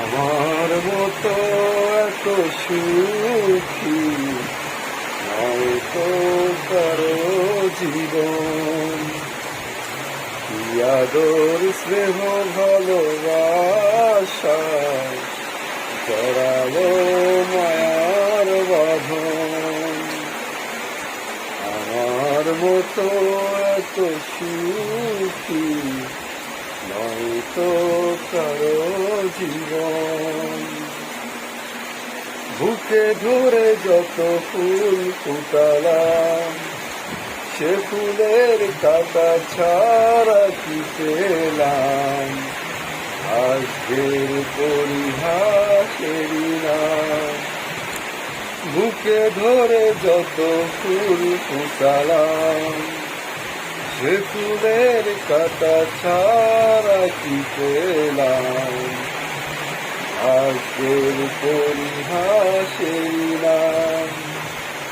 আমার মতো এত সুখী হয়তো কারো জীবন। কি আদর স্নেহ ভালোবাসা জড়ালো মায়ার বাঁধন। আমার মতো এত সুখী নয়তো কারো জীবন। বুকে ধরে যত ফুল ফুটালাম, সে ফুলের কাটা ছাড়া কি পেলাম? আজকের পরিহাসেরই নাম। বুকে ধরে যত ফুল ফুটালাম, সে ফুলের কাটা ছাড়া কি পেলাম? আজকের পরিহাসের